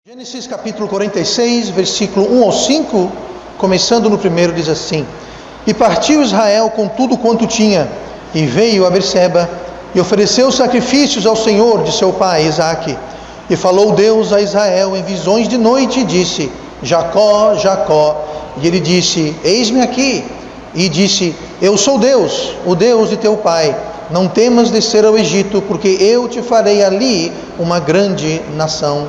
Gênesis capítulo 46, versículo 1 ao 5, começando no primeiro, diz assim: E partiu Israel com tudo quanto tinha, e veio a Berseba, e ofereceu sacrifícios ao Senhor de seu pai Isaque. E falou Deus a Israel em visões de noite, e disse: Jacó, Jacó. E ele disse: Eis-me aqui. E disse: Eu sou Deus, o Deus de teu pai. Não temas descer ao Egito, porque eu te farei ali uma grande nação.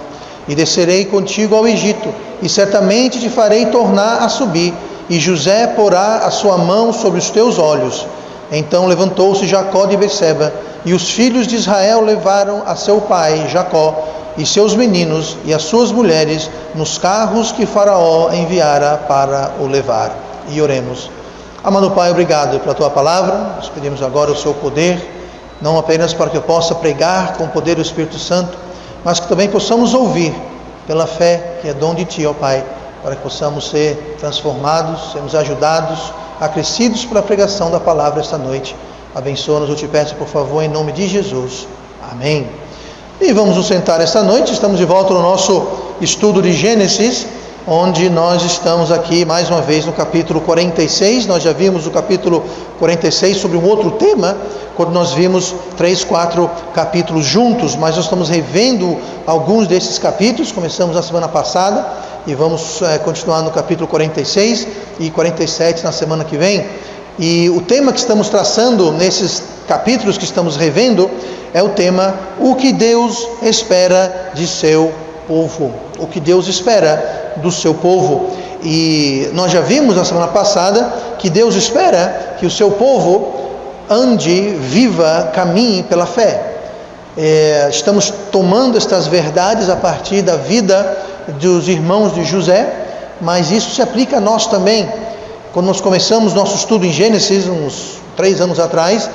E descerei contigo ao Egito, e certamente te farei tornar a subir, e José porá a sua mão sobre os teus olhos. Então levantou-se Jacó de Berseba, e os filhos de Israel levaram a seu pai Jacó, e seus meninos, e as suas mulheres, nos carros que Faraó enviara para o levar. E oremos. Amado Pai, obrigado pela tua palavra. Nós pedimos agora o seu poder, não apenas para que eu possa pregar com o poder do Espírito Santo, mas que também possamos ouvir pela fé, que é dom de Ti, ó Pai, para que possamos ser transformados, sermos ajudados, acrescidos pela pregação da palavra esta noite. Abençoa-nos, eu te peço, por favor, em nome de Jesus. Amém. E vamos nos sentar esta noite. Estamos de volta no nosso estudo de Gênesis, onde nós estamos aqui mais uma vez no capítulo 46. Nós já vimos o capítulo 46 sobre um outro tema, quando nós vimos 3, 4 capítulos juntos, mas nós estamos revendo alguns desses capítulos. Começamos na semana passada e vamos continuar no capítulo 46 e 47 na semana que vem. E o tema que estamos traçando nesses capítulos que estamos revendo é o tema: o que Deus espera de seu povo. O que Deus espera do seu povo. E nós já vimos na semana passada que Deus espera que o seu povo ande, viva, caminhe pela fé. Estamos tomando estas verdades a partir da vida dos irmãos de José, mas isso se aplica a nós também. Quando nós começamos nosso estudo em Gênesis, uns 3 anos atrás,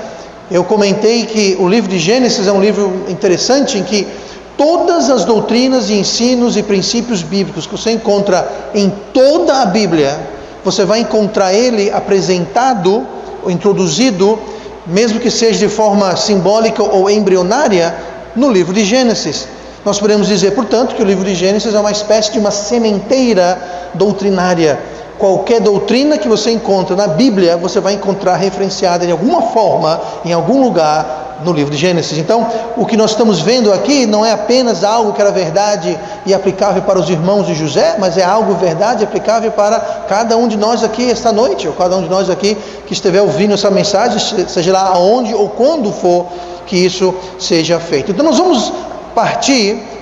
eu comentei que o livro de Gênesis é um livro interessante, em que todas as doutrinas e ensinos e princípios bíblicos que você encontra em toda a Bíblia, você vai encontrar ele apresentado, introduzido, mesmo que seja de forma simbólica ou embrionária, no livro de Gênesis. Nós podemos dizer, portanto, que o livro de Gênesis é uma espécie de uma sementeira doutrinária. Qualquer doutrina que você encontra na Bíblia, você vai encontrar referenciada de alguma forma, em algum lugar, no livro de Gênesis. Então, o que nós estamos vendo aqui não é apenas algo que era verdade e aplicável para os irmãos de José, mas é algo verdade e aplicável para cada um de nós aqui esta noite, ou cada um de nós aqui que estiver ouvindo essa mensagem, seja lá aonde ou quando for que isso seja feito. Então, nós vamos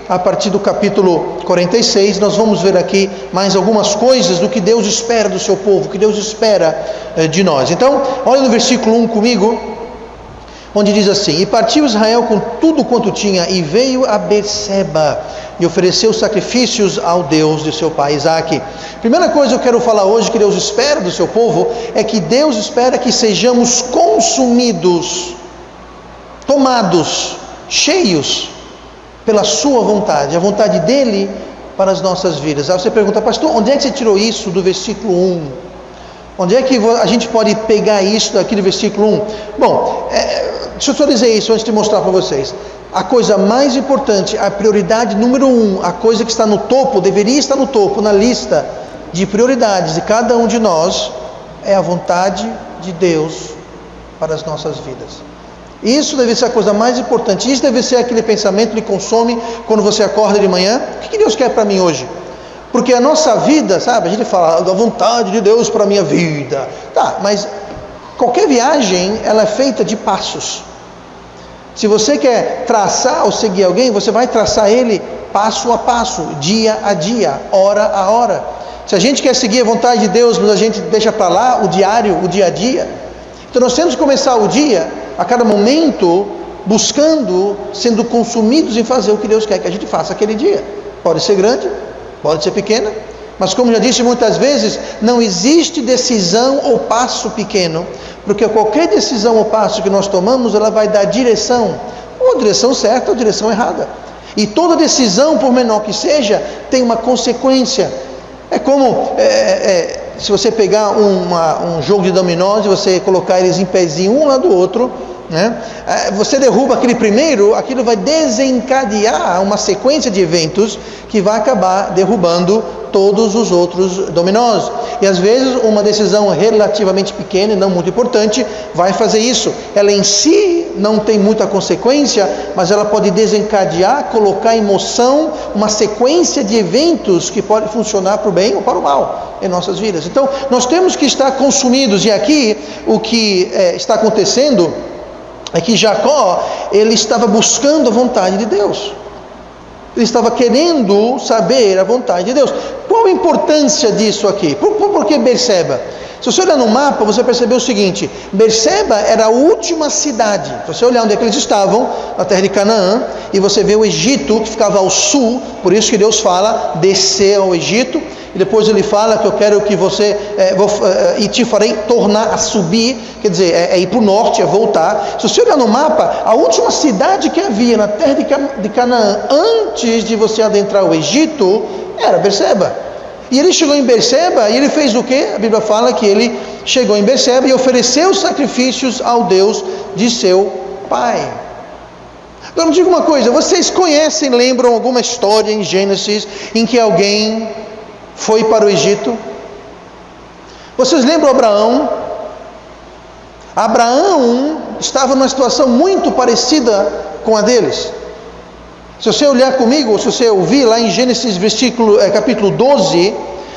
a partir do capítulo 46, nós vamos ver aqui mais algumas coisas do que Deus espera do seu povo, o que Deus espera de nós. Então, olha no versículo 1 comigo, onde diz assim: E partiu Israel com tudo quanto tinha, e veio a Berseba, e ofereceu sacrifícios ao Deus de seu pai Isaque. Primeira coisa que eu quero falar hoje que Deus espera do seu povo, é que Deus espera que sejamos consumidos, tomados, cheios pela sua vontade, a vontade dele para as nossas vidas. Aí você pergunta: pastor, onde é que você tirou isso do versículo 1? Onde é que a gente pode pegar isso daqui do versículo 1? Bom, deixa eu só dizer isso antes de mostrar para vocês. A coisa mais importante, a prioridade número 1, a coisa que está no topo, deveria estar no topo, na lista de prioridades de cada um de nós, é a vontade de Deus para as nossas vidas. Isso deve ser a coisa mais importante. Isso deve ser aquele pensamento que consome quando você acorda de manhã. O que Deus quer para mim hoje? Porque a nossa vida, sabe, a gente fala da vontade de Deus para a minha vida. Tá, mas qualquer viagem, ela é feita de passos. Se você quer traçar ou seguir alguém, você vai traçar ele passo a passo, dia a dia, hora a hora. Se a gente quer seguir a vontade de Deus, mas a gente deixa para lá o diário, o dia a dia. Então nós temos que começar o dia, a cada momento, buscando, sendo consumidos em fazer o que Deus quer que a gente faça aquele dia. Pode ser grande, pode ser pequena, mas como já disse muitas vezes, não existe decisão ou passo pequeno, porque qualquer decisão ou passo que nós tomamos, ela vai dar direção, ou a direção certa ou a direção errada. E toda decisão, por menor que seja, tem uma consequência. É como se você pegar um jogo de dominós e você colocar eles em pezinho um lado do outro, né? Você derruba aquele primeiro, aquilo vai desencadear uma sequência de eventos que vai acabar derrubando todos os outros dominós. E às vezes uma decisão relativamente pequena e não muito importante vai fazer isso. Ela em si não tem muita consequência, mas ela pode desencadear, colocar em moção uma sequência de eventos que pode funcionar para o bem ou para o mal em nossas vidas. Então nós temos que estar consumidos. E aqui o que está acontecendo é que Jacó, ele estava buscando a vontade de Deus. Ele estava querendo saber a vontade de Deus. Qual a importância disso aqui? Por que Berseba? Se você olhar no mapa, você percebeu o seguinte: Berseba era a última cidade. Se você olhar onde é que eles estavam, na terra de Canaã, e você vê o Egito, que ficava ao sul, por isso que Deus fala, descer ao Egito. E depois ele fala que eu quero que você, e te farei tornar a subir, quer dizer, ir para o norte, voltar. Se você olhar no mapa, a última cidade que havia na terra de Canaã, antes de você adentrar o Egito, era Berseba. E ele chegou em Berseba, e ele fez o quê? A Bíblia fala que ele chegou em Berseba e ofereceu sacrifícios ao Deus de seu pai. Agora me diga uma coisa, vocês conhecem, lembram alguma história em Gênesis em que alguém foi para o Egito? Vocês lembram Abraão? Abraão estava numa situação muito parecida com a deles. Se você olhar comigo, ou se você ouvir lá em Gênesis capítulo 12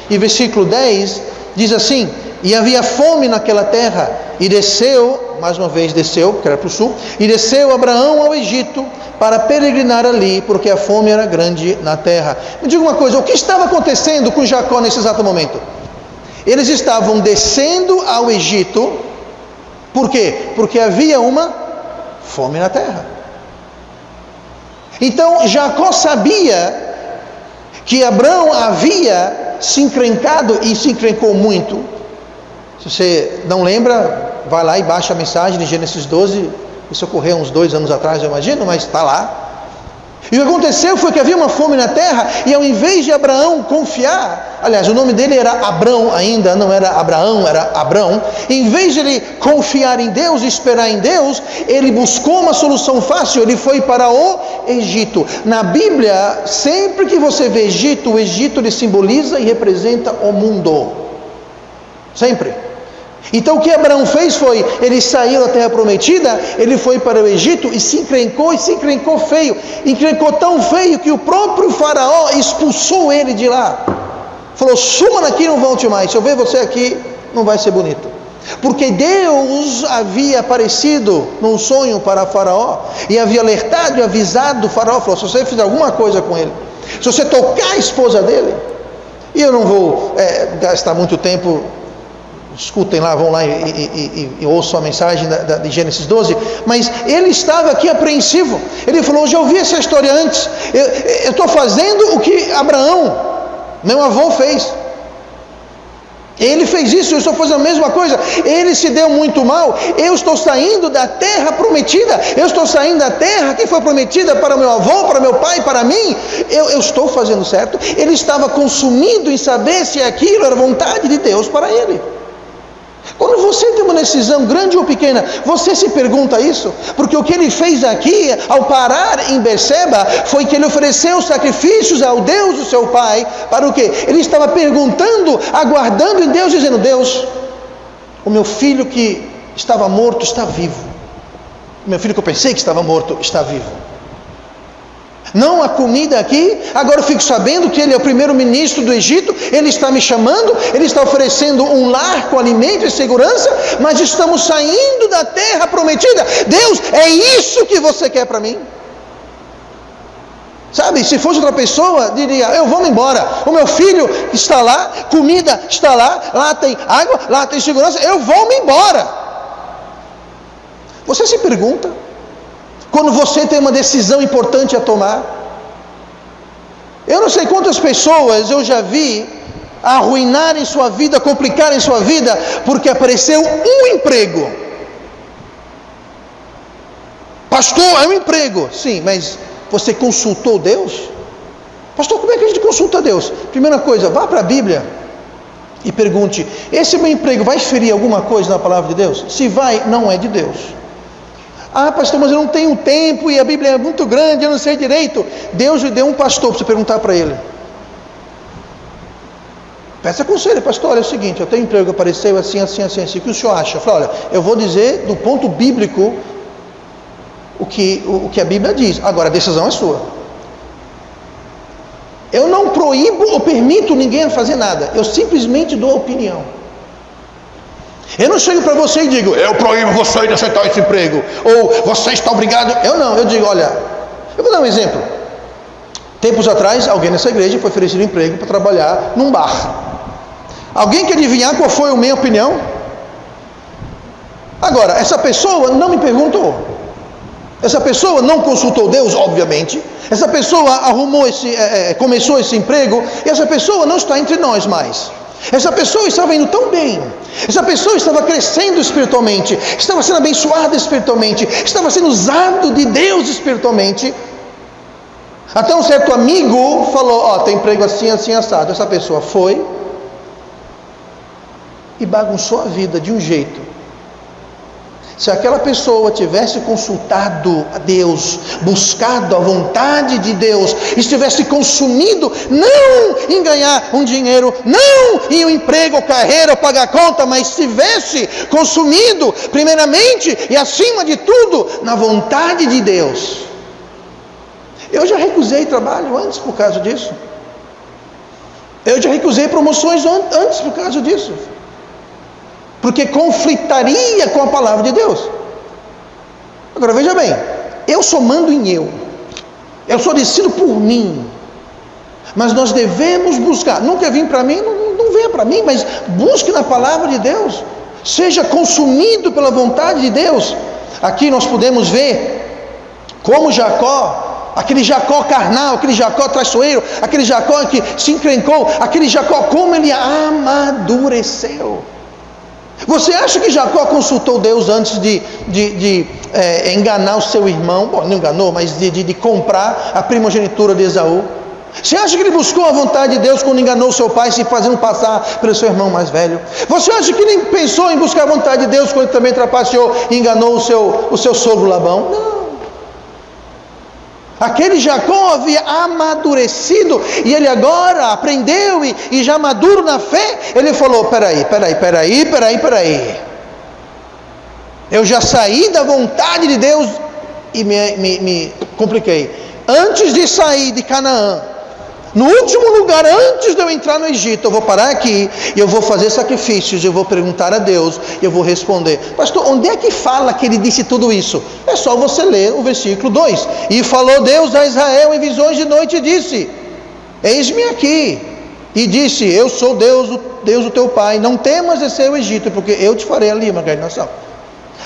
e versículo 10, diz assim: e havia fome naquela terra, e desceu, mais uma vez desceu, que era para o sul, e desceu Abraão ao Egito para peregrinar ali, porque a fome era grande na terra. Me diga uma coisa, o que estava acontecendo com Jacó nesse exato momento? Eles estavam descendo ao Egito, por quê? Porque havia uma fome na terra. Então Jacó sabia que Abraão havia se encrencado, e se encrencou muito. Se você não lembra, vai lá e baixa a mensagem de Gênesis 12, isso ocorreu uns 2 anos atrás, eu imagino, mas está lá. E o que aconteceu foi que havia uma fome na terra, e ao invés de Abraão confiar, aliás, o nome dele era Abrão ainda, não era Abraão, era Abrão. Em vez de ele confiar em Deus e esperar em Deus, ele buscou uma solução fácil, ele foi para o Egito. Na Bíblia, sempre que você vê Egito, o Egito ele simboliza e representa o mundo. Sempre. Então o que Abraão fez foi, ele saiu da terra prometida, ele foi para o Egito e se encrencou feio, encrencou tão feio que o próprio faraó expulsou ele de lá, falou: suma daqui, não volte mais, se eu ver você aqui, não vai ser bonito. Porque Deus havia aparecido num sonho para faraó, e havia alertado e avisado o faraó, falou: se você fizer alguma coisa com ele, se você tocar a esposa dele, e eu não vou gastar muito tempo, escutem lá, vão lá e ouçam a mensagem de Gênesis 12, mas ele estava aqui apreensivo. Ele falou: eu já ouvi essa história antes, eu estou fazendo o que Abraão, meu avô, fez. Ele fez isso, eu estou fazendo a mesma coisa. Ele se deu muito mal. Eu estou saindo da terra prometida, eu estou saindo da terra que foi prometida para meu avô, para meu pai, para mim. Eu estou fazendo certo. Ele estava consumido em saber se aquilo era vontade de Deus para ele. Quando você tem uma decisão grande ou pequena, você se pergunta isso? Porque o que ele fez aqui, ao parar em Berseba, foi que ele ofereceu sacrifícios ao Deus do seu pai. Para o quê? Ele estava perguntando, aguardando em Deus, dizendo: Deus, o meu filho que estava morto está vivo. O meu filho que eu pensei que estava morto está vivo. Não há comida aqui, agora eu fico sabendo que ele é o primeiro-ministro do Egito, ele está me chamando, ele está oferecendo um lar com alimento e segurança, mas estamos saindo da terra prometida. Deus, é isso que você quer para mim? Sabe, se fosse outra pessoa, diria: eu vou embora, o meu filho está lá, comida está lá, lá tem água, lá tem segurança, eu vou embora. Você se pergunta, quando você tem uma decisão importante a tomar, eu não sei quantas pessoas eu já vi arruinarem sua vida, complicarem sua vida, porque apareceu um emprego. Pastor, é um emprego. Sim, mas você consultou Deus? Pastor, como é que a gente consulta Deus? Primeira coisa, vá para a Bíblia e pergunte: esse meu emprego vai ferir alguma coisa na palavra de Deus? Se vai, não é de Deus. Ah, pastor, mas eu não tenho tempo e a Bíblia é muito grande, eu não sei direito. Deus lhe deu um pastor para você perguntar para ele. Peça conselho, pastor, olha, é o seguinte, eu tenho emprego, apareceu assim, assim, assim, assim, o que o senhor acha? Eu falo, olha, eu vou dizer do ponto bíblico o que a Bíblia diz, agora a decisão é sua. Eu não proíbo ou permito ninguém a fazer nada, eu simplesmente dou a opinião. Eu não chego para você e digo, eu proíbo você de aceitar esse emprego, ou você está obrigado. Eu digo, olha, eu vou dar um exemplo. Tempos atrás, alguém nessa igreja foi oferecido emprego para trabalhar num bar. Alguém quer adivinhar qual foi a minha opinião? Agora, essa pessoa não me perguntou. Essa pessoa não consultou Deus, obviamente. Essa pessoa começou esse emprego, e essa pessoa não está entre nós mais. Essa pessoa estava indo tão bem, essa pessoa estava crescendo espiritualmente, estava sendo abençoada espiritualmente, estava sendo usado de Deus espiritualmente. Até um certo amigo falou, tem emprego assim, assim, assado. Essa pessoa foi e bagunçou a vida de um jeito. Se aquela pessoa tivesse consultado a Deus, buscado a vontade de Deus, estivesse consumido, não em ganhar um dinheiro, não em um emprego ou carreira ou pagar conta, mas estivesse consumido primeiramente e acima de tudo na vontade de Deus. Eu já recusei trabalho antes por causa disso. Eu já recusei promoções antes por causa disso. Porque conflitaria com a palavra de Deus. Agora veja bem, eu só mando em eu sou decidido por mim, mas nós devemos buscar, não quer vir para mim, não venha para mim, mas busque na palavra de Deus, seja consumido pela vontade de Deus. Aqui nós podemos ver como Jacó, aquele Jacó carnal, aquele Jacó traiçoeiro, aquele Jacó que se encrencou, aquele Jacó, como ele amadureceu. Você acha que Jacó consultou Deus antes de enganar o seu irmão? Bom, não enganou, mas de comprar a primogenitura de Esaú. Você acha que ele buscou a vontade de Deus quando enganou o seu pai, se fazendo passar pelo seu irmão mais velho? Você acha que ele pensou em buscar a vontade de Deus quando ele também trapaceou e enganou o seu sogro Labão? Não. Aquele Jacó havia amadurecido, e ele agora aprendeu e já maduro na fé, ele falou, peraí, eu já saí da vontade de Deus e me compliquei. Antes de sair de Canaã, no último lugar, antes de eu entrar no Egito, eu vou parar aqui, e eu vou fazer sacrifícios, eu vou perguntar a Deus, e eu vou responder. Pastor, onde é que fala que ele disse tudo isso? É só você ler o versículo 2. E falou Deus a Israel em visões de noite e disse, eis-me aqui. E disse, eu sou Deus o teu pai, não temas descer o Egito, porque eu te farei ali uma grande nação.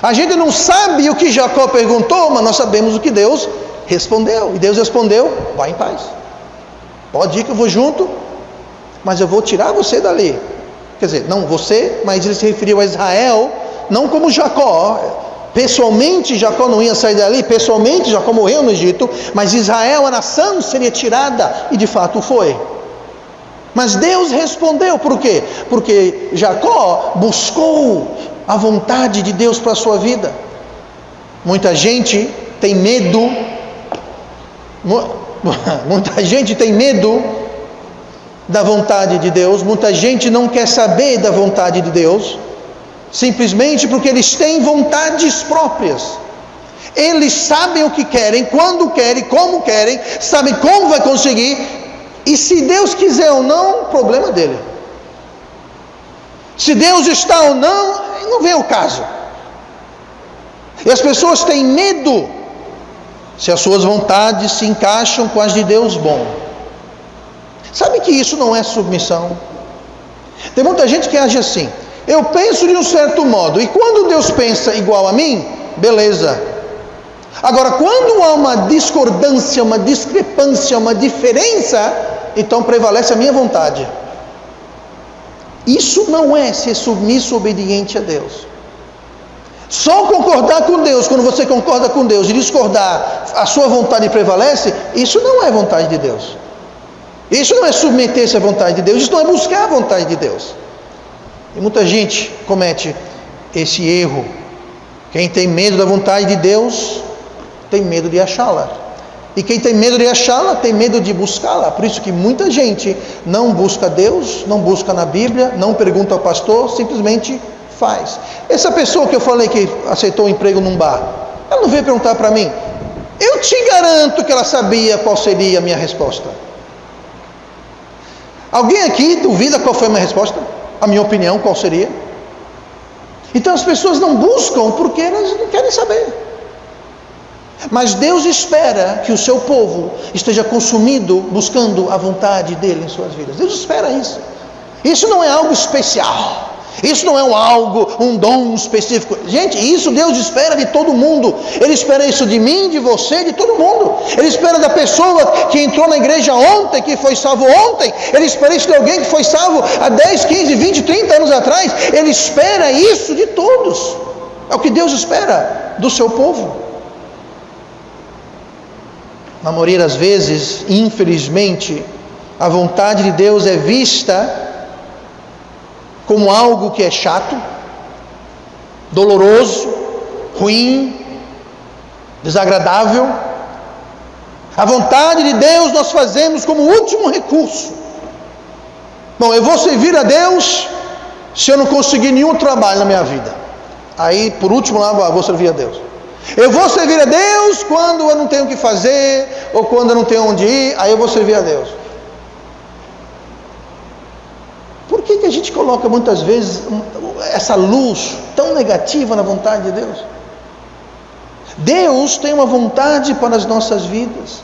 A gente não sabe o que Jacó perguntou, mas nós sabemos o que Deus respondeu. E Deus respondeu, vá em paz. Pode ir que eu vou junto, mas eu vou tirar você dali. Quer dizer, não você, mas ele se referiu a Israel, não como Jacó. Pessoalmente Jacó não ia sair dali, pessoalmente Jacó morreu no Egito, mas Israel, a nação, seria tirada, e de fato foi. Mas Deus respondeu, por quê? Porque Jacó buscou a vontade de Deus para a sua vida. Muita gente tem medo, muita gente tem medo da vontade de Deus, muita gente não quer saber da vontade de Deus, simplesmente porque eles têm vontades próprias. Eles sabem o que querem, quando querem, como querem, sabem como vai conseguir, e se Deus quiser ou não, problema dele. Se Deus está ou não vem ao caso. E as pessoas têm medo se as suas vontades se encaixam com as de Deus bom. Sabe que isso não é submissão? Tem muita gente que age assim, eu penso de um certo modo, e quando Deus pensa igual a mim, beleza. Agora, quando há uma discordância, uma discrepância, uma diferença, então prevalece a minha vontade. Isso não é ser submisso, obediente a Deus. Só concordar com Deus, quando você concorda com Deus e discordar, a sua vontade prevalece, isso não é vontade de Deus. Isso não é submeter-se à vontade de Deus, isso não é buscar a vontade de Deus. E muita gente comete esse erro, Quem tem medo da vontade de Deus, tem medo de achá-la. E quem tem medo de achá-la, tem medo de buscá-la. Por isso que muita gente não busca Deus, não busca na Bíblia, não pergunta ao pastor, simplesmente faz. Essa pessoa que eu falei que aceitou um emprego num bar, ela não veio perguntar para mim. Eu te garanto que ela sabia qual seria a minha resposta. Alguém aqui duvida qual foi a minha resposta? A minha opinião, qual seria? Então as pessoas não buscam porque elas não querem saber. Mas Deus espera que o seu povo esteja consumido, buscando a vontade dele em suas vidas. Deus espera isso. Isso não é algo especial. Isso não é um dom específico. Gente, isso Deus espera de todo mundo. Ele espera isso de mim, de você, de todo mundo. Ele espera da pessoa que entrou na igreja ontem, que foi salvo ontem. Ele espera isso de alguém que foi salvo há 10, 15, 20, 30 anos atrás. Ele espera isso de todos. É o que Deus espera do seu povo. Na maioria das vezes, infelizmente, a vontade de Deus é vista como algo que é chato, doloroso, ruim, desagradável. A vontade de Deus nós fazemos como último recurso. Bom, eu vou servir a Deus se eu não conseguir nenhum trabalho na minha vida. Aí, por último, lá vou servir a Deus. Eu vou servir a Deus quando eu não tenho o que fazer, ou quando eu não tenho onde ir, aí eu vou servir a Deus. Por que a gente coloca muitas vezes essa luz tão negativa na vontade de Deus? Deus tem uma vontade para as nossas vidas.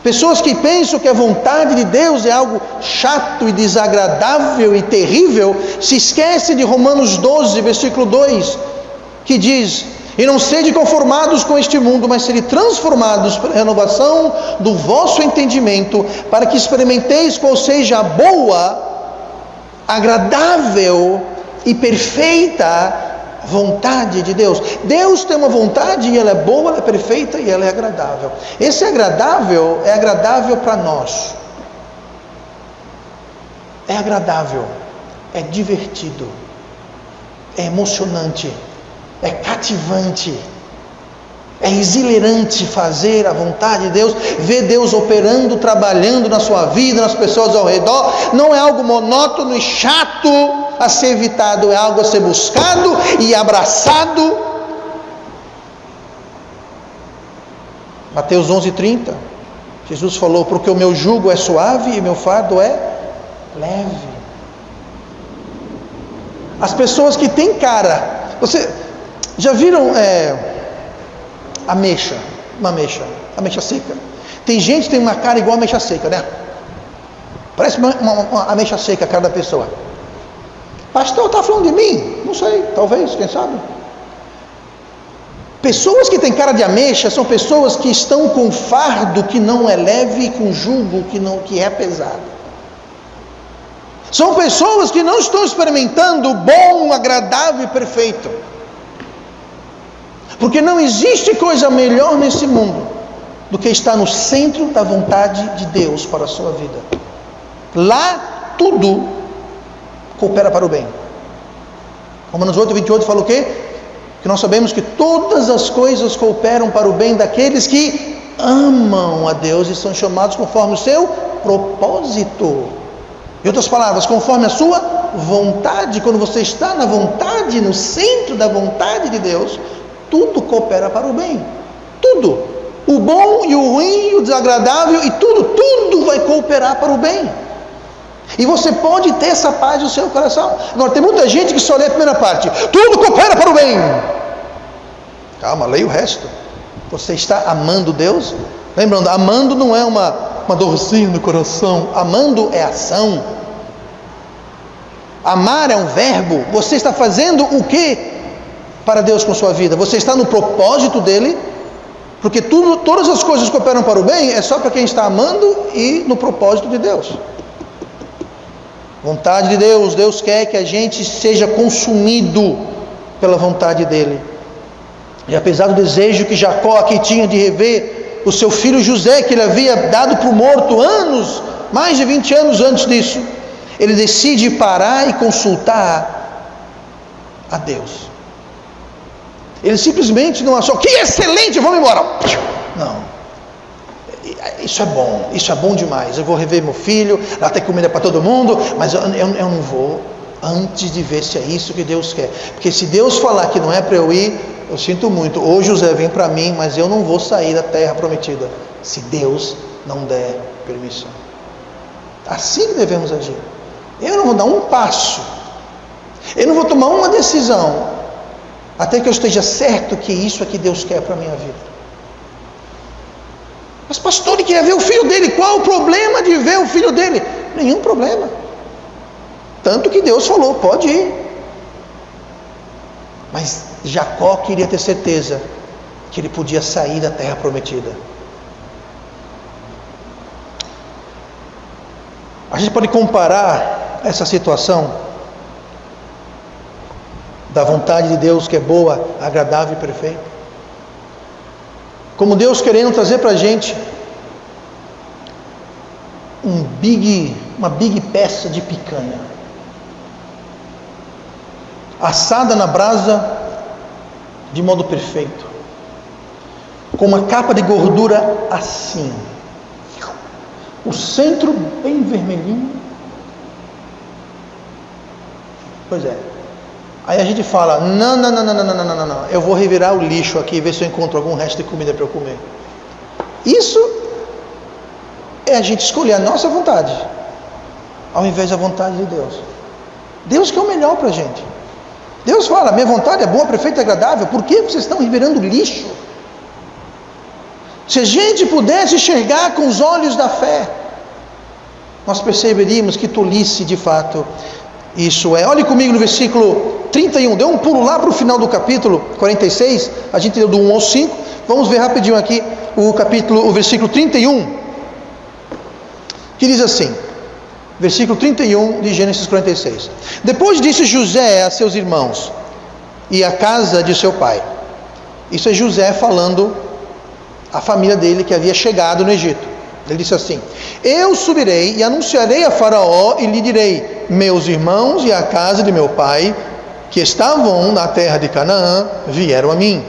Pessoas que pensam que a vontade de Deus é algo chato e desagradável e terrível, se esquecem de Romanos 12, versículo 2, que diz: e não sede conformados com este mundo, mas sede transformados pela renovação do vosso entendimento, para que experimenteis qual seja a boa, agradável e perfeita vontade de Deus. Deus tem uma vontade e ela é boa, ela é perfeita e ela é agradável. Esse agradável é agradável para nós. É agradável, é divertido, é emocionante, é cativante, é exhilarante fazer a vontade de Deus, ver Deus operando, trabalhando na sua vida, nas pessoas ao redor. Não é algo monótono e chato a ser evitado, é algo a ser buscado e abraçado. Mateus 11:30, Jesus falou: porque o meu jugo é suave e meu fardo é leve. As pessoas que têm cara, você já viram ameixa seca? Tem gente que tem uma cara igual a ameixa seca, né? Parece uma ameixa seca a cara da pessoa. Pastor, está falando de mim? Não sei, talvez, quem sabe. Pessoas que têm cara de ameixa são pessoas que estão com fardo que não é leve e com jugo que é pesado. São pessoas que não estão experimentando o bom, agradável e perfeito. Porque não existe coisa melhor nesse mundo do que estar no centro da vontade de Deus para a sua vida. Lá tudo coopera para o bem. Romanos 8:28 fala o quê? Que nós sabemos que todas as coisas cooperam para o bem daqueles que amam a Deus e são chamados conforme o seu propósito. Em outras palavras, conforme a sua vontade. Quando você está na vontade, no centro da vontade de Deus, tudo coopera para o bem. Tudo. O bom e o ruim, o desagradável e tudo vai cooperar para o bem. E você pode ter essa paz no seu coração. Agora, tem muita gente que só lê a primeira parte: tudo coopera para o bem. Calma, leia o resto. Você está amando Deus? Lembrando, amando não é uma dorzinha no coração. Amando é ação. Amar é um verbo. Você está fazendo o que para Deus com sua vida? Você está no propósito dele? Porque todas as coisas que cooperam para o bem é só para quem está amando e no propósito de Deus. Vontade de Deus. Deus quer que a gente seja consumido pela vontade dele. E apesar do desejo que Jacó aqui tinha de rever o seu filho José, que ele havia dado por morto mais de 20 anos antes disso, ele decide parar e consultar a Deus. Ele simplesmente não achou, que excelente, vamos embora. Não. Isso é bom demais. Eu vou rever meu filho, lá tem comida para todo mundo, mas eu não vou antes de ver se é isso que Deus quer. Porque se Deus falar que não é para eu ir, eu sinto muito. Hoje José vem para mim, mas eu não vou sair da terra prometida, se Deus não der permissão. Assim que devemos agir. Eu não vou dar um passo, eu não vou tomar uma decisão, até que eu esteja certo que isso é que Deus quer para a minha vida. Mas pastor, ele queria ver o filho dele. Qual o problema de ver o filho dele? Nenhum problema. Tanto que Deus falou, pode ir. Mas Jacó queria ter certeza que ele podia sair da terra prometida. A gente pode comparar essa situação da vontade de Deus, que é boa, agradável e perfeita, como Deus querendo trazer para a gente uma big peça de picanha, assada na brasa de modo perfeito, com uma capa de gordura assim, o centro bem vermelhinho. Pois é. Aí a gente fala, não, eu vou revirar o lixo aqui e ver se eu encontro algum resto de comida para eu comer. Isso é a gente escolher a nossa vontade, ao invés da vontade de Deus. Deus quer o melhor para a gente. Deus fala, minha vontade é boa, perfeita e agradável. Por que vocês estão revirando lixo? Se a gente pudesse enxergar com os olhos da fé, nós perceberíamos que tolice de fato isso é. Olhe comigo no versículo 31, dê um pulo lá para o final do capítulo 46, a gente deu do 1 ao 5, vamos ver rapidinho aqui o versículo 31, que diz assim, versículo 31 de Gênesis 46. Depois disse José a seus irmãos e à casa de seu pai. Isso é José falando a família dele que havia chegado no Egito. Ele disse assim: eu subirei e anunciarei a Faraó e lhe direi, meus irmãos e a casa de meu pai, que estavam na terra de Canaã, vieram a mim.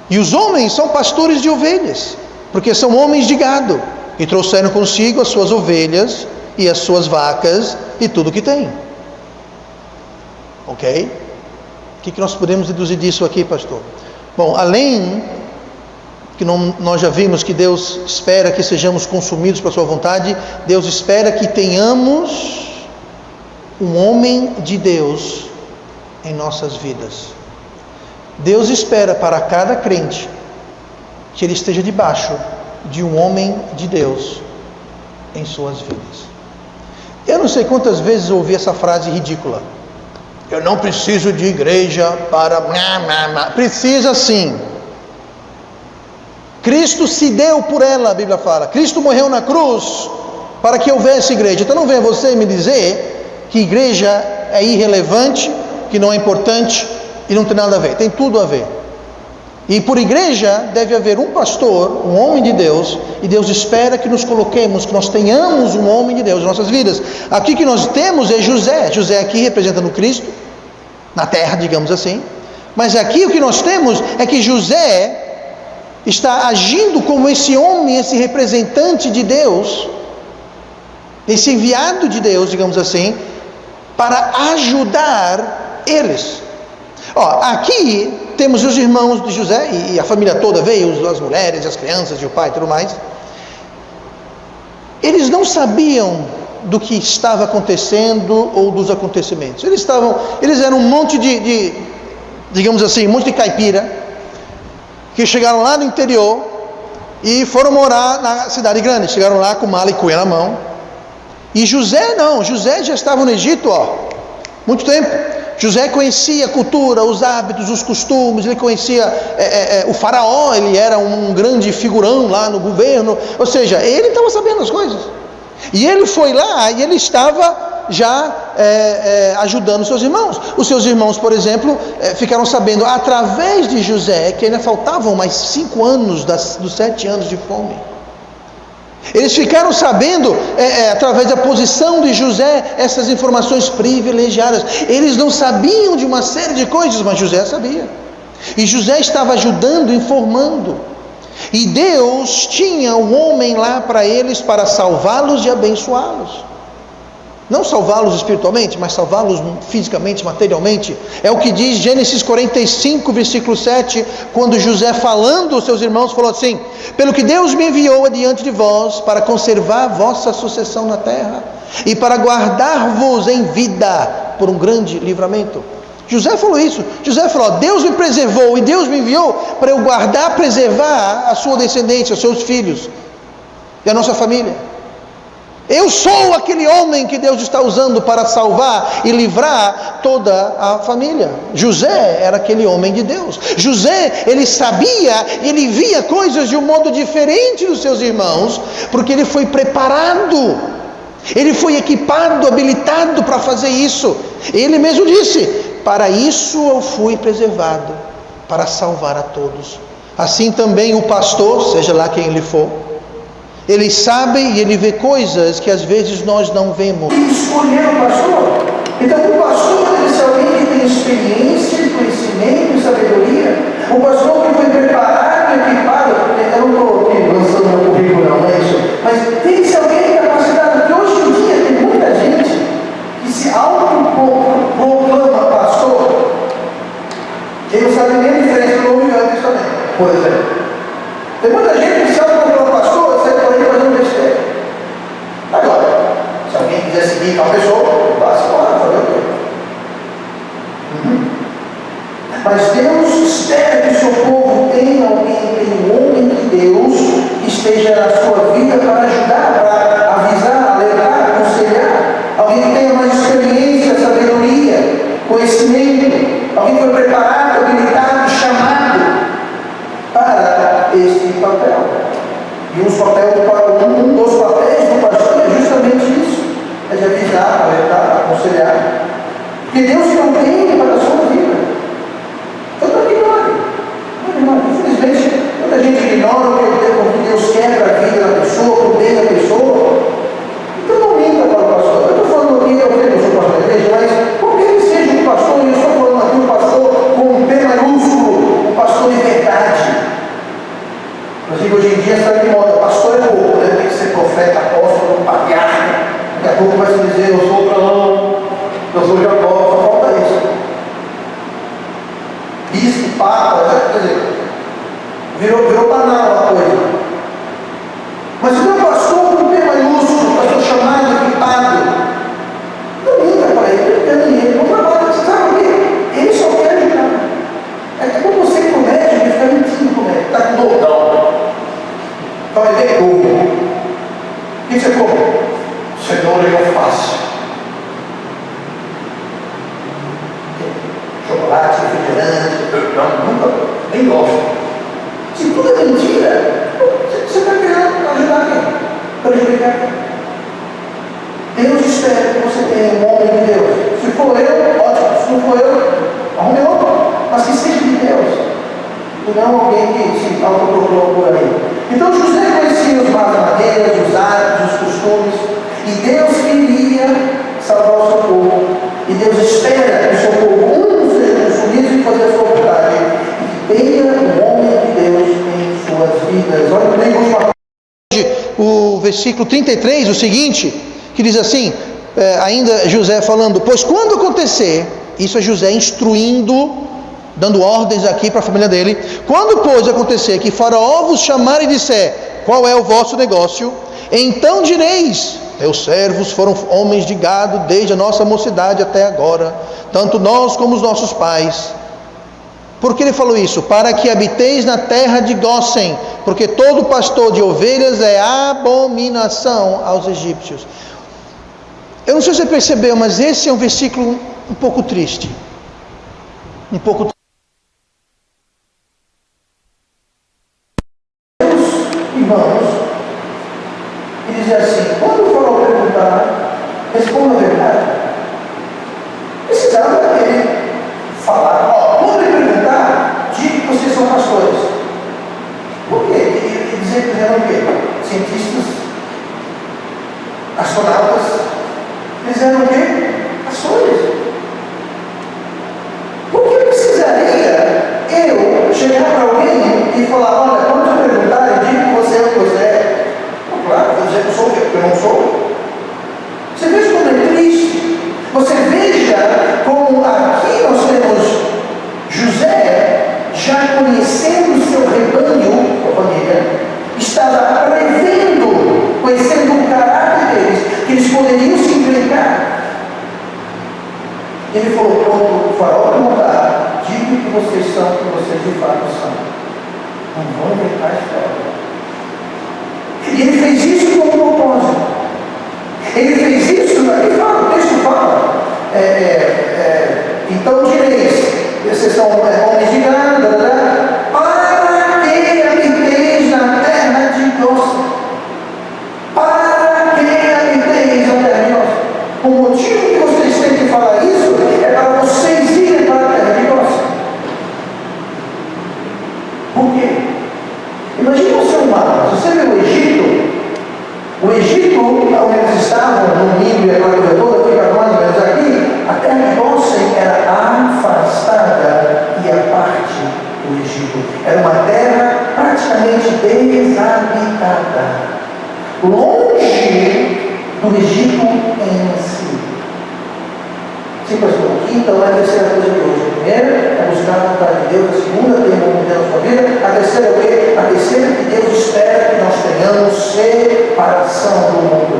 E os homens são pastores de ovelhas, porque são homens de gado, e trouxeram consigo as suas ovelhas e as suas vacas e tudo o que tem. Ok? O que nós podemos deduzir disso aqui, pastor? Bom, além que nós já vimos que Deus espera que sejamos consumidos pela sua vontade, Deus espera que tenhamos um homem de Deus em nossas vidas. Deus espera para cada crente que ele esteja debaixo de um homem de Deus em suas vidas. Eu não sei quantas vezes eu ouvi essa frase ridícula: eu não preciso de igreja para... Precisa sim. Cristo se deu por ela, a Bíblia fala. Cristo morreu na cruz para que houvesse igreja. Então não venha você me dizer que igreja é irrelevante, que não é importante e não tem nada a ver. Tem tudo a ver. E por igreja deve haver um pastor, um homem de Deus, e Deus espera que nos coloquemos, que nós tenhamos um homem de Deus em nossas vidas. Aqui que nós temos é José. José aqui representando Cristo na terra, digamos assim. Mas aqui o que nós temos é que José está agindo como esse homem, esse representante de Deus, esse enviado de Deus, digamos assim, para ajudar eles. Aqui temos os irmãos de José, e a família toda veio, as mulheres, as crianças, e o pai e tudo mais. Eles não sabiam do que estava acontecendo ou dos acontecimentos. Eles eram um monte de digamos assim, um monte de caipira, que chegaram lá no interior e foram morar na cidade grande. Chegaram lá com mala e cuia na mão. E José não, José já estava no Egito muito tempo. José conhecia a cultura, os hábitos, os costumes, ele conhecia o faraó, ele era um grande figurão lá no governo, ou seja, ele estava sabendo as coisas. E ele foi lá e ele estava já ajudando seus irmãos. Os seus irmãos, por exemplo, ficaram sabendo através de José que ainda faltavam mais 5 anos dos 7 anos de fome. Eles ficaram sabendo através da posição de José essas informações privilegiadas. Eles não sabiam de uma série de coisas, mas José sabia. E José estava ajudando, informando. E Deus tinha um homem lá para eles, para salvá-los e abençoá-los. Não salvá-los espiritualmente, mas salvá-los fisicamente, materialmente. É o que diz Gênesis 45, versículo 7, quando José, falando aos seus irmãos, falou assim: pelo que Deus me enviou adiante de vós, para conservar a vossa sucessão na terra, e para guardar-vos em vida, por um grande livramento. José falou isso. José falou: Deus me preservou e Deus me enviou para eu guardar, preservar a sua descendência, os seus filhos e a nossa família. Eu sou aquele homem que Deus está usando para salvar e livrar toda a família. José era aquele homem de Deus. José, ele sabia, ele via coisas de um modo diferente dos seus irmãos, porque ele foi preparado, ele foi equipado, habilitado para fazer isso. Ele mesmo disse: para isso eu fui preservado, para salvar a todos. Assim também o pastor, seja lá quem ele for, ele sabe e ele vê coisas que às vezes nós não vemos. E escolher o pastor. Então o pastor deve ser alguém que tem experiência, conhecimento e sabedoria. O pastor que foi preparado e equipado. Eu não estou aqui lançando meu currículo, não é isso. Mas tem que ser alguém capacitado. Porque hoje em dia tem muita gente que se autoproclama pastor. Ele não sabe nem a diferença do Novo e Velho Testamento, por exemplo. Tem muita gente que se autoproclama pastor, sai por aí fazendo besteira. Agora, se alguém quiser seguir tal pessoa, vá se embora, fazer o quê? Mas Deus espera que o seu povo tenha alguém, tenha um homem de Deus que esteja na sua vida para ajudar, para avisar, alertar, aconselhar. Alguém que tenha mais experiência, sabedoria, conhecimento. Alguém que foi preparado, habilitado, chamado para este papel. E um dos papéis do pastor é justamente isso: é de avisar, alertar, aconselhar. Porque Deus não tem para a sua vida. Eu não ignoro. Infelizmente, muita gente ignora o que Deus quer para a vida da pessoa, para o bem da pessoa. Então não minta para o pastor. Eu estou falando aqui, eu não sou pastor da igreja, mas qualquer que seja um pastor, eu estou falando aqui um pastor com um P maiúsculo, um pastor de verdade. Mas hoje em dia sabe que moda, pastor é pouco, né? Tem que ser profeta, apóstolo, patriarca. Daqui a pouco vai se dizer: eu sou Abraão, eu sou Jacó, só falta isso. Bispo, papa, quer dizer, virou banal a coisa. Mas se não é pastor com P maiúsculo, pastor chamado, equipado, não minta para ele, não trabalha, sabe o quê? Ele só quer ajudar. É como você que comete, ele fica mentindo com ele, está com dor. Vai ver como. O que você come? Cenoura e alface. Chocolate, refrigerante. Não, nunca, nem gosto. Se tudo é mentira, você está querendo ajudar quem? Prejudicar quem? Deus espera que você tenha um homem de Deus. Se for eu, ótimo. Se não for eu, arrume outro. Mas que seja de Deus. E não alguém que se autoproclama por aí. Então José conhecia os maneiras, os hábitos, os costumes, e Deus queria salvar o seu povo. E Deus espera que o seu povo seja consumido e fazer a sua vontade, e que tenha um homem de Deus em suas vidas. Olha bem o versículo 33, o seguinte, que diz assim, ainda José falando: pois quando acontecer, isso é José instruindo, dando ordens aqui para a família dele: quando, pois, acontecer que Faraó vos chamar e disser: qual é o vosso negócio? Então direis: meus servos foram homens de gado desde a nossa mocidade até agora, tanto nós como os nossos pais. Por que ele falou isso? Para que habiteis na terra de Gósen, porque todo pastor de ovelhas é abominação aos egípcios. Eu não sei se você percebeu, mas esse é um versículo um pouco triste. Um pouco triste. Irmãos, e dizer assim: quando o Faraó perguntar, responda a verdade. Precisava ele falar: quando ele perguntar, diga que vocês são pastores. Por quê? Ele dizer que eram o quê? Cientistas, astronautas. Eles eram o quê? Pastores. Por que precisaria eu já conhecendo o seu rebanho, a família, estava prevendo, conhecendo o caráter deles, que eles poderiam se implicar. Ele falou: pronto, o farol que montar, diga que vocês são, que vocês de fato são. Não vão inventar história. E ele fez isso com um propósito. Ele fez isso, aqui fala, o texto fala. Então direis, vocês são homens de gado, para que habiteis na terra de Deus. Para que habiteis na terra de Deus. O motivo que vocês têm que falar isso é para vocês irem para a terra de Deus. Por quê? Imagina você um mapa. Se você vê o Egito, onde eles estavam, no Nilo e aquela coisa toda, fica mais ou menos aqui, a terra de Gósen era afastada e a parte do Egito. Era uma terra praticamente desabitada, longe do Egito em si. Sim, pastor, aqui então é a terceira coisa de hoje. A primeira é buscar a vontade de Deus, a segunda tem o de Deus na sua vida, a terceira é o quê? A terceira é que Deus espera que nós tenhamos separação do mundo.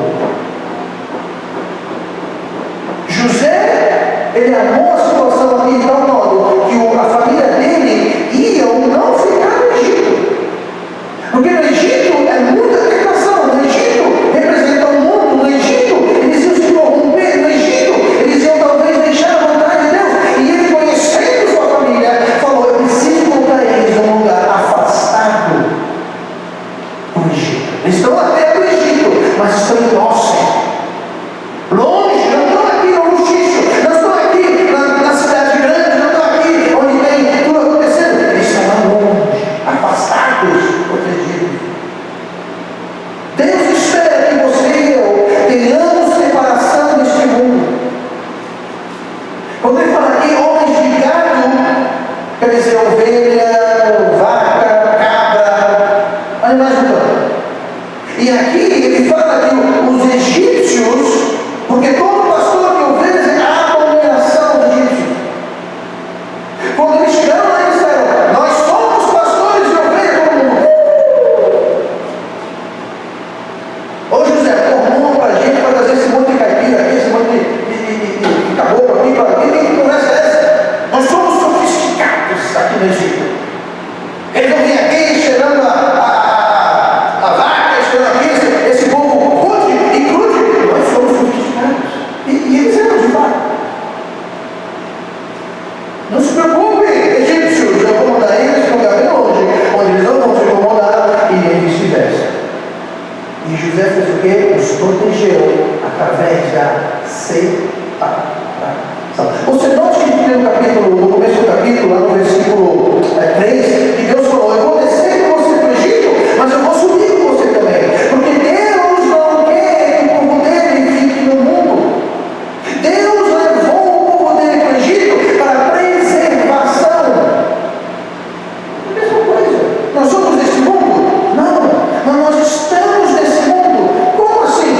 José, ele amou a situação aqui de tal modo que a família dele iam não ficar no Egito. Porque no Egito é muita tentação, no Egito representa o mundo, no Egito eles iam se corromper, no Egito eles iam talvez deixar a vontade de Deus. E ele, conhecendo sua família, falou: eu preciso colocar eles num lugar afastado do Egito. Eles estão até do Egito, mas estão em Gósen, longe, não estão aqui no Luxício, não estão aqui na cidade grande, não estão aqui onde tem tudo acontecendo. Eles estão lá longe, afastados, protegidos. Deus espera que você e eu tenhamos separação deste mundo. Quando ele fala aqui homens de gado, quer dizer ovelha, vaca, cabra, animais do campo. E aqui ele fala que os egípcios, porque todo pastor de ovelhas é a abominação dos egípcios. Quando eles chegaram lá, eles disseram: nós somos pastores de ovelhas, todo mundo. Ô José, formou para a gente para trazer esse monte de caipira aqui, esse monte de caboclo aqui, para aqui. Que conversa é essa? Nós somos sofisticados aqui no Egito. Eles vão vir aqui cheirando a vaca, cheirando aqui, esse povo rude e crude. Nós somos sofisticados. E eles eram de fato. Não se preocupe, egípcios, eu vou mandar eles para um lugar bem longe, onde eles não vão se incomodar, e nem vice-versa. E José fez o quê? Os protegeu através da separação. Você note que no começo do capítulo, lá no versículo 3, que Deus falou: eu vou descer com você para o Egito, mas eu vou subir com você também. Porque Deus não quer que o povo dele fique no mundo. Deus levou o povo dele para o Egito para preservação. É a mesma coisa. Nós somos desse mundo? Não, mas nós estamos nesse mundo. Como assim?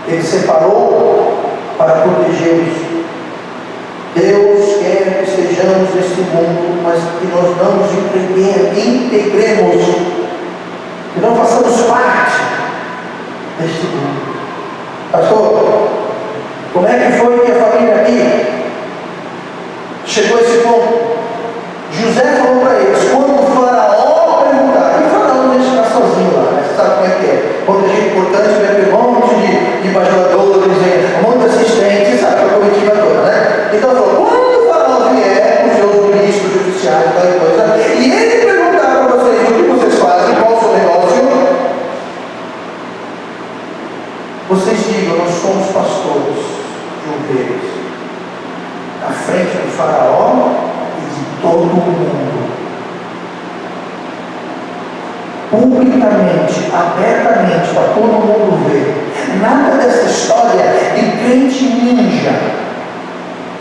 Ele separou para protegê-los. Deus quer que estejamos neste mundo, mas que nós não nos integremos, que não façamos parte deste mundo. Pastor, como é que foi que a família aqui chegou a esse ponto? José falou para eles, quando o faraó perguntar, e o faraó não deixa ficar sozinho lá, né? Você sabe como é que é? Quando gente importante, vai ter um monte de bajuladores, um monte de assistentes, sabe, a comitiva toda, né? Então falou, quando o faraó vier, com seus ministros, oficiais, tal coisa, e ele perguntar para vocês o que vocês fazem, qual o seu negócio, vocês digam, nós somos pastores de ovelhas, à frente do faraó e de todo mundo, publicamente, abertamente, para todo mundo ver. Nada dessa história de crente ninja.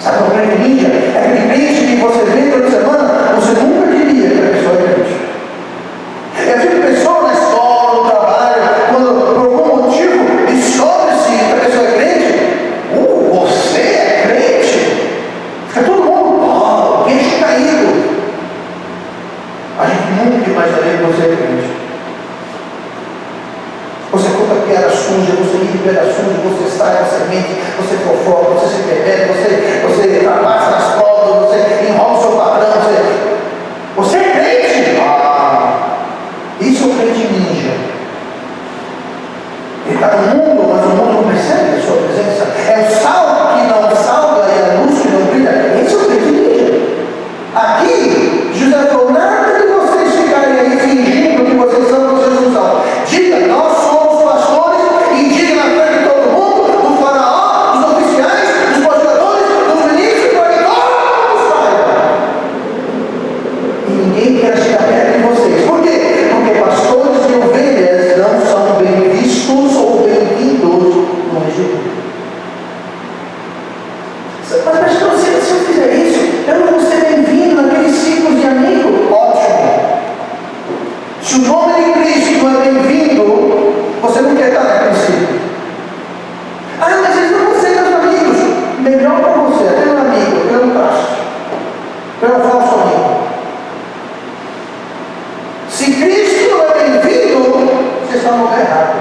Sabe o crente ninja? É aquele crente que você vê toda semana, você nunca diria que a pessoa é crente. É aquele pessoa na escola, no trabalho, quando por algum motivo descobre-se que a pessoa é crente, você é crente? Fica todo mundo, queixo caído. A gente nunca imaginaria que você é crente. Você conta piada suja, você ri de piada suja, você sai, você mente, você fofoca, você se permite, você trapaça nas provas, você enrola o seu patrão, você é crente? Isso é o crente ninja. Ele está no mundo, mas o mundo não percebe a sua presença. É o sal que não salga e a luz que não brilha. Esse é o crente ninja. Aqui, José falou, nada de vocês ficarem aí fingindo que vocês são, vocês não são. Diga, nós somos pastores, e diga na frente de todo mundo, do faraó, dos oficiais, dos procuradores, dos ministros, para que todo mundo saiba. E ninguém quer chegar perto de vocês. Por quê? Porque pastores de ovelhas não são bem vistos ou bem-vindos no Egito. Mas pastor, se eu fizer isso, eu não vou ser bem-vindo naqueles ciclos de amigo. Ótimo. Se o nome de Cristo não é bem-vindo, você não quer estar naquele ciclo. Mas eles não vão ser meus amigos. Melhor para você, até um amigo, eu não traço. Eu não falso amigo. Se Cristo não é bem-vindo, você está no lugar errado.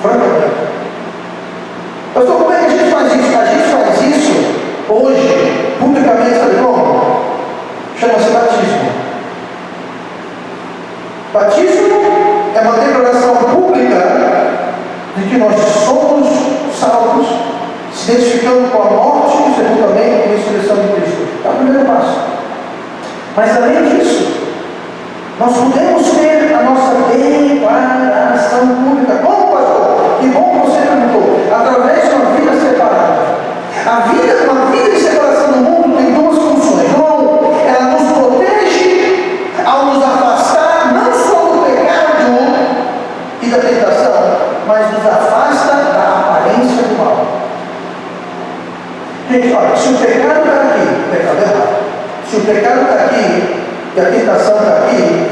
Francamente. Pastor, como é que a gente faz isso? A gente faz isso hoje, publicamente, sabe como? Chama-se batismo. Batismo é uma declaração pública de que nós somos salvos, se identificando com a morte e o sepultamento e a ressurreição de Cristo. É o primeiro passo. Mas além disso, nós podemos ter a nossa declaração pública. Como, pastor? Que bom que você perguntou. Através de uma vida separada. Uma vida de separação do mundo tem duas funções. Uma, ela nos protege ao nos afastar não só do pecado e da tentação, mas nos afasta da aparência do mal. Gente, olha, se o pecado está aqui, o pecado é errado. Se o pecado está aqui e a tentação está aqui,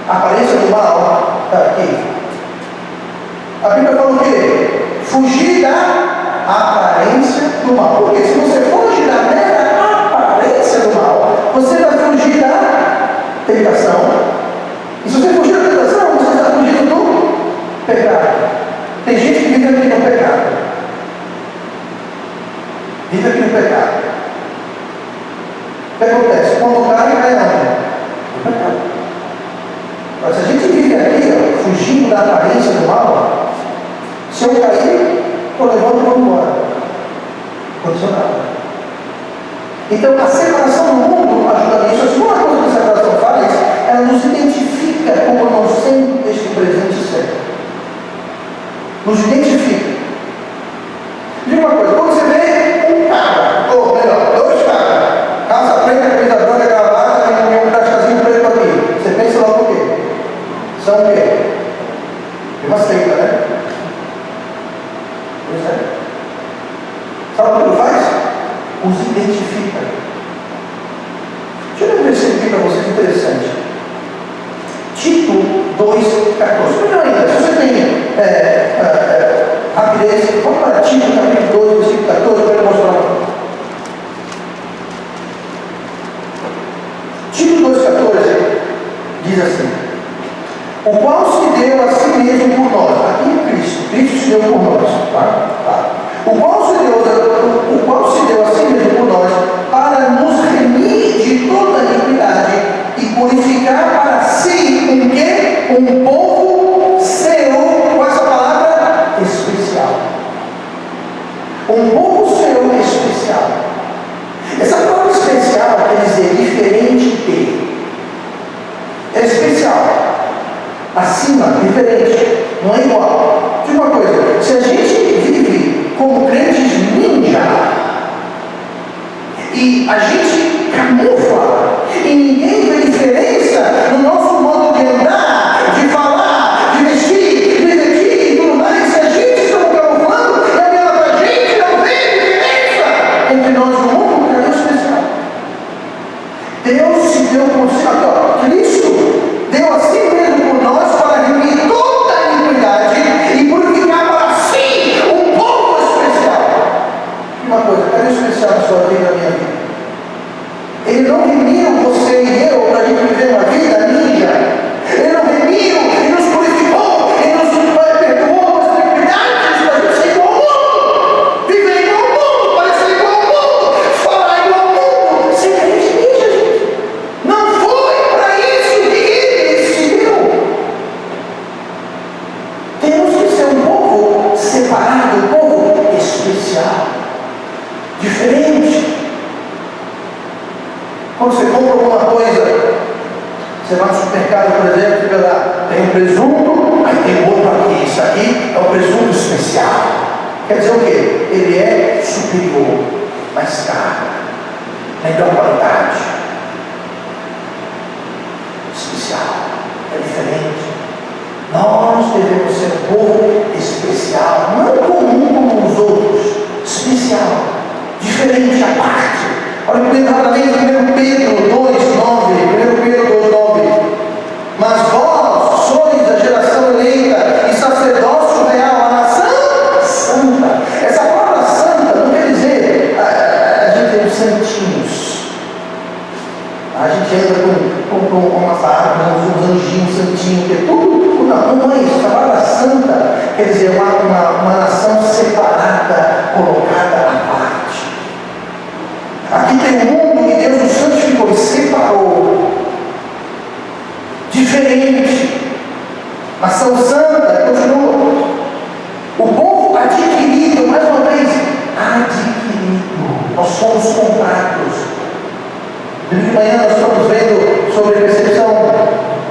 a aparência do mal está aqui. A Bíblia fala o quê? Fugir da aparência do mal. Porque se você fugir da mera aparência do mal, você vai fugir da tentação. E se você fugir da tentação, você está fugindo do pecado. Tem gente que vive aqui no pecado. Vive aqui no pecado. O que acontece? Quando cai onde? No pecado. Mas se a gente vive aqui, fugindo da aparência do mal, se eu cair, eu levanto e vou embora. Condicionado. Então, a separação do mundo ajuda nisso. A segunda coisa que a separação faz, ela nos identifica como não sendo este presente certo. Nos identifica. Diga uma coisa, quando você vê um cara, ou melhor, dois caras, calça preta, camisa branca, gravata, e um crachazinho preto aqui, você pensa logo o quê? São o quê? É uma seita, né? Pois é. Sabe o que ele faz? Os identifica. Deixa eu ler um versículo aqui para vocês interessante. Tito 2,14. Melhor ainda, se você tem rapidez Não é igual. Diga uma coisa, se a gente vive como crentes ninja, e a gente camufla, e ninguém vê diferença no nosso modo de andar, de falar, de vestir, de vestir e tudo mais, se a gente está camuflando, e olhando para a gente, não vê diferença entre nós e o mundo, cadê o especial? Deus se deu por si, aqui ó, Cristo deu a si mesmo por nós para remir toda a iniquidade e purificar para si um povo especial. E uma coisa, cadê o especial na sua vida e na minha vida? Ele não remiu você e eu para a gente viver uma vida ninja. Ele não remiu e nos purificou e nos perdoou as iniquidades para a gente ser igual ao mundo, viver igual ao mundo, parecer igual ao mundo, falar igual ao mundo, ser crente ninja, gente. Não foi para isso que ele decidiu. Temos que ser um povo separado, um povo especial, diferente. Quando você compra alguma coisa, você vai no supermercado, por exemplo, fica lá, tem um presunto, aí tem outro aqui. Isso aqui é o presunto especial. Quer dizer o quê? Ele é superior, mais caro, melhor qualidade, especial, é diferente. Nós devemos ser um povo especial, não comum como os outros, especial, diferente, à parte. Olha rapidamente 1 Pedro 2,9, 1 Pedro 2,9. Mas vós sois a geração eleita e sacerdócio real, a nação santa. Essa palavra santa não quer dizer a gente tem santinhos. A gente anda com uma farda, uns anjinhos santinhos, que é tudo. Não é isso. A palavra santa quer dizer uma nação separada, colocada à parte. Aqui tem um mundo que Deus nos santificou e separou. Diferente. Nação santa, continua. O povo adquirido, mais uma vez, adquirido. Nós somos comprados. De manhã nós estamos vendo sobre percepção.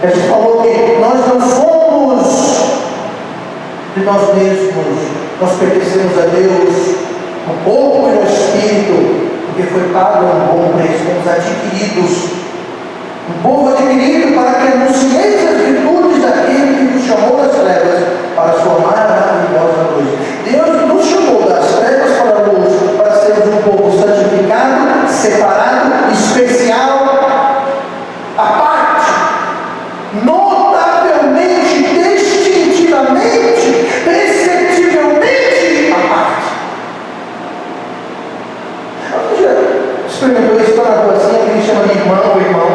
A gente falou que nós não somos de nós mesmos. Nós pertencemos a Deus no corpo e no espírito. Porque foi pago um bom preço, fomos adquiridos. Um povo adquirido para que anuncieis as virtudes daquele que nos chamou das trevas para a sua maravilhosa luz. Deus nos chamou das trevas para a luz, para sermos um povo santificado, separado, especial, à parte, notavelmente, distintivamente, perceptivelmente à parte. Experimentou isso, está na rua assim, alguém chama de irmão ou irmão.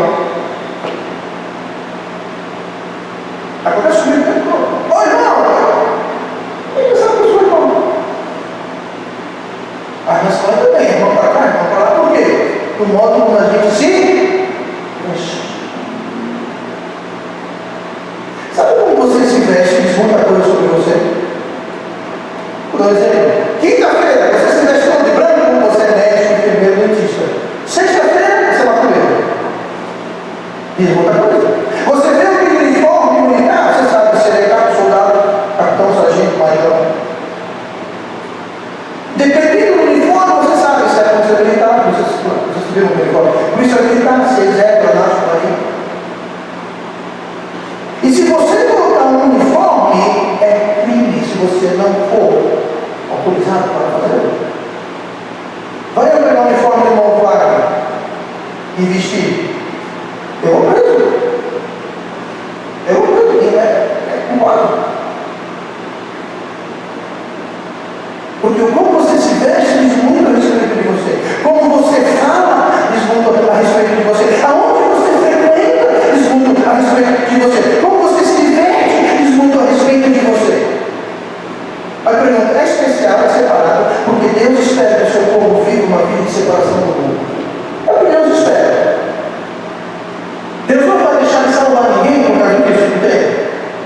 Acontece comigo, ô irmão! E você sabe que eu sou irmão? Mas na escola também, irmão para cá, irmão para lá, por quê? Do modo como a gente se veste. Sabe como você se veste? Diz muita coisa sobre você. Por exemplo, quinta-feira, você se veste todo de branco, como você é médico, enfermeiro, dentista. Sexta-feira, você é maconheiro. Diz muita coisa. Você vê aquele uniforme militar, você sabe se ele é cabo, soldado, capitão, sargento, major. Dependendo do uniforme, você sabe se é polícia militar, você viu o uniforme. Polícia militar, se é exército, anástico, aí. E se você colocar um uniforme, é crime se você não for autorizado para fazer. Vai eu pegar um uniforme de mão vaga e vestir? Eu vou preso. É culpado. Porque como você se veste diz muito a respeito de você. Como você fala diz muito a respeito de você. Aonde você frequenta diz muito a respeito de você. Como você se diverte diz muito a respeito de você. A pergunta é especial, é separado, porque Deus espera que o seu povo viva uma vida de separação do mundo. É o que Deus espera. Deus não vai deixar de salvar ninguém por causa disso, tem.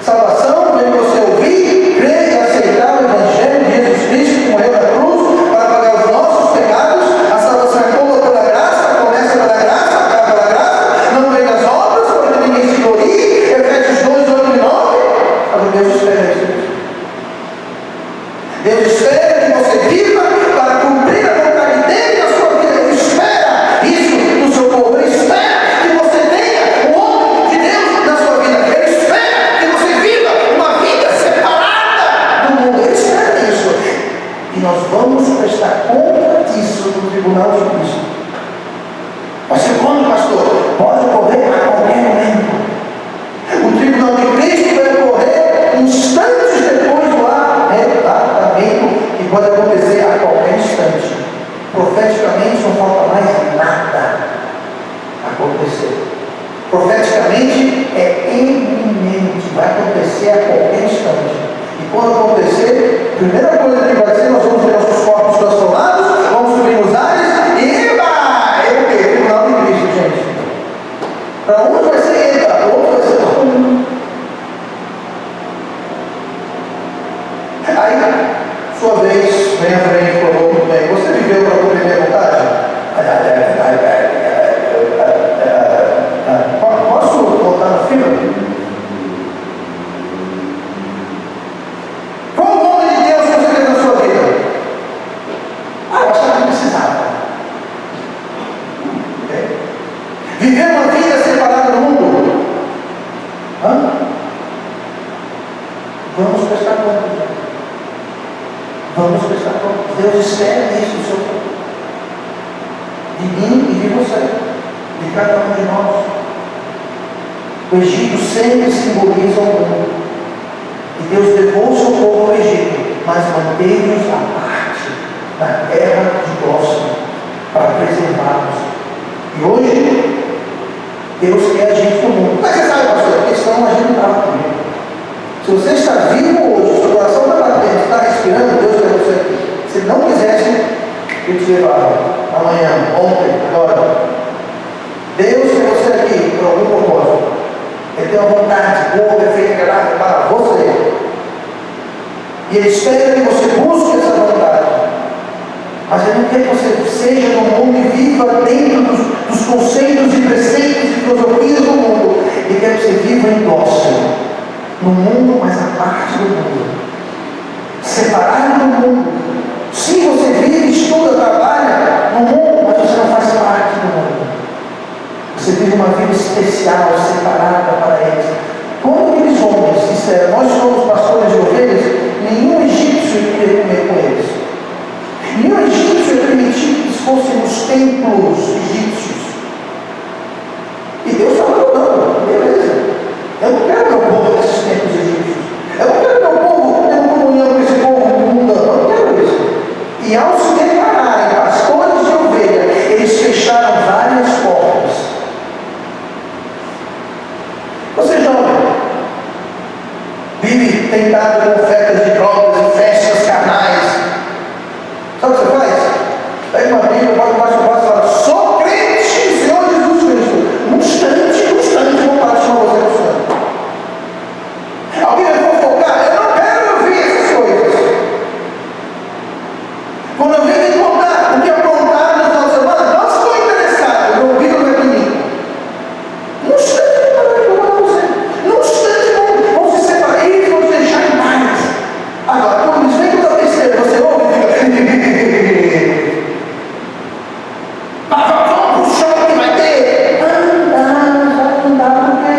Salvação vem você ouvir, crer e aceitar o Evangelho de Jesus Cristo que morreu na cruz para pagar os nossos pecados. A salvação é toda pela graça, começa pela graça, acaba pela graça, não vem das obras, para que ninguém se glorie. Efésios 2, 8 e 9. Mas Deus espera isso. tribunal de Cristo. Vai ser quando, pastor? Pode ocorrer a qualquer momento. O tribunal de Cristo vai ocorrer instantes depois do arrebatamento, que pode acontecer a qualquer instante. Profeticamente não falta mais nada acontecer. Profeticamente é iminente, vai acontecer a qualquer instante. E quando acontecer, a primeira coisa que vai ser, nós vamos ver nossos corpos transformados, vamos subir nos ares e é o quê? Tribunal de Cristo, gente. Para uns vai ser ele, para outros vai ser todo mundo. Aí, sua vez, vem à frente, por favor, muito bem. Você viveu para cumprir minha vontade? Posso voltar na fila? Qual o nome de Deus que você fez na sua vida? Eu achava que precisava. Okay. Viver uma vida separada do mundo? Vamos prestar contas. Vamos prestar contas. Deus espera isso do seu povo. De mim e de você. De cada um de nós. O Egito sempre simboliza o mundo. E Deus levou o seu povo ao Egito, mas manteve-os à parte da terra de Gósen para preservá-los. E hoje, Deus quer a gente no mundo. Mas você sabe, pastor, a questão a gente não estava comigo. Se você está vivo hoje, seu coração está batendo, está respirando, Deus quer você aqui. Se não quisesse, eu te levava amanhã, ontem, agora. Deus quer você aqui por algum propósito. Ele tem uma vontade boa, perfeita, agradável para você. E Ele espera que você busque essa vontade. Mas Ele não quer que você seja no mundo e viva dentro dos conceitos e preceitos e filosofias do mundo. Ele quer que você viva em Gósen. No mundo, mas a parte do mundo. Separado do mundo. Sim, você vive, estuda, trabalha no mundo, mas você não faz parte do mundo. Você vive uma vida especial, separada para eles. Quando aqueles homens disseram, nós somos pastores de ovelhas, nenhum egípcio queria comer com eles. Nenhum egípcio permitiu que eles fossem nos templos egípcios. E Deus falou, não, beleza. Eu não quero meu povo nesses templos egípcios. Eu não quero meu povo tendo comunhão com esse povo mundano. Eu não quero isso. E ao se declararem pastores de ovelha, eles fecharam várias portas. Você jovem, vive tentado com ofertas de drogas e festas carnais. Sabe o que você faz? Pega uma Bíblia, bota embaixo do braço e fala, sou crente em Senhor Jesus Cristo. Num instante, vou parar de chamar você do Senhor. Alguém vai fofocar? Eu não quero ouvir essas coisas. Quando eu venho me contar o que aprontaram no final de semana, não estou interessado, eu ouvi o que é de mim. Num instante, num instante vão se separar, eles vão te deixar em paz. Agora, quando eles vêm com a besteira, você ouve e fica. Vamos pro show que vai ter. Não dá, por quê?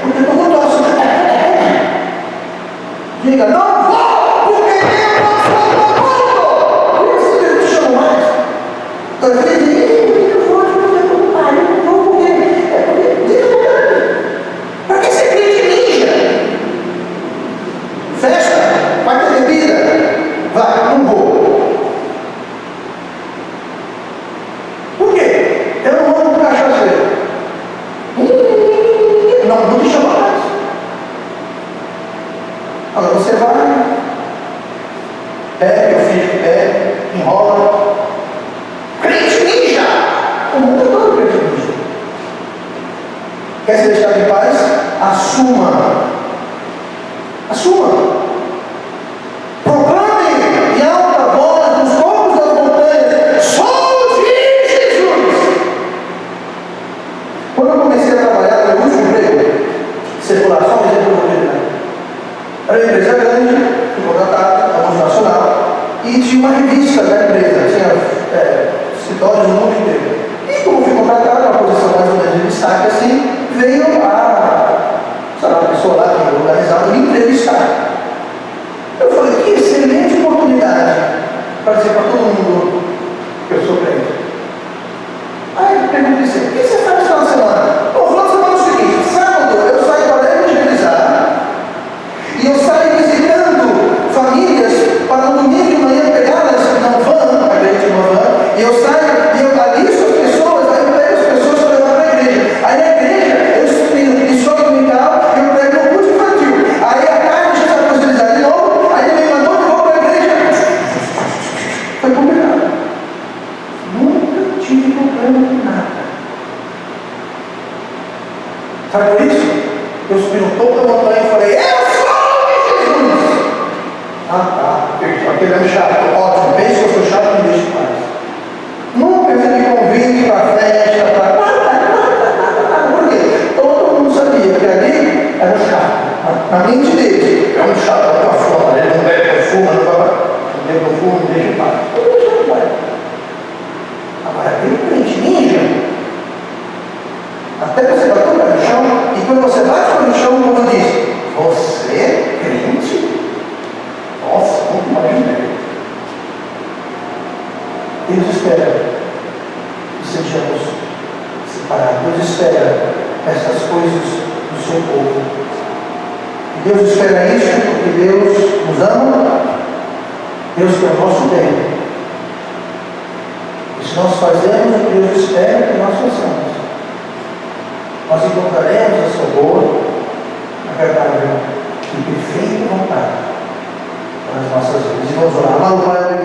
Porque todo mundo torce. Diga, não vou, porque eu não sou do mundo. Por isso que ele te chama mais. Então ele diz, eu vou, pai, eu não vou, porque para que você crê de ninja? Festa, vai ter bebida, vai, não vou. Por quê? Eu não ando com cachaceiro. Não te chama mais. Agora você vai, bebe, o filho que bebe, enrola. Crente ninja! O mundo é todo crente ninja. Quer se deixar em paz? Assuma. Assuma. Proclame em alta voz nos copos das montanhas: somos de Jesus. Quando eu comecei a trabalhar no meu último emprego, circulação de oportunidade. Era uma empresa grande, fui contratado, uma multinacional, e tinha uma revista da empresa, tinha escritórios no mundo inteiro. E como fui contratado, uma posição mais ou menos de destaque assim, veio a pessoa porque ele é um chato. Ótimo, pense que eu sou chato, me deixe em paz. Nunca me convide para festa, para... Por quê? Todo mundo sabia que ali era um chato. Na mente dele, é um chato, é uma forma, ele não bebe, não fuma, não bebe, não fuma, me deixa em paz. Eu deixo em paz. Agora, aquele crente ninja, até você bateu o pé no chão, e quando você bate o pé no chão, o mundo diz: você é crente? Nossa, muito imaginei. Deus espera que sejamos separados. Deus espera essas coisas do seu povo. E Deus espera isso porque Deus nos ama, Deus quer o nosso bem. E se nós fazemos o que Deus espera que nós façamos, nós encontraremos a sua boa, agradável e perfeita vontade para as nossas vidas. E vamos orar. Amado Pai,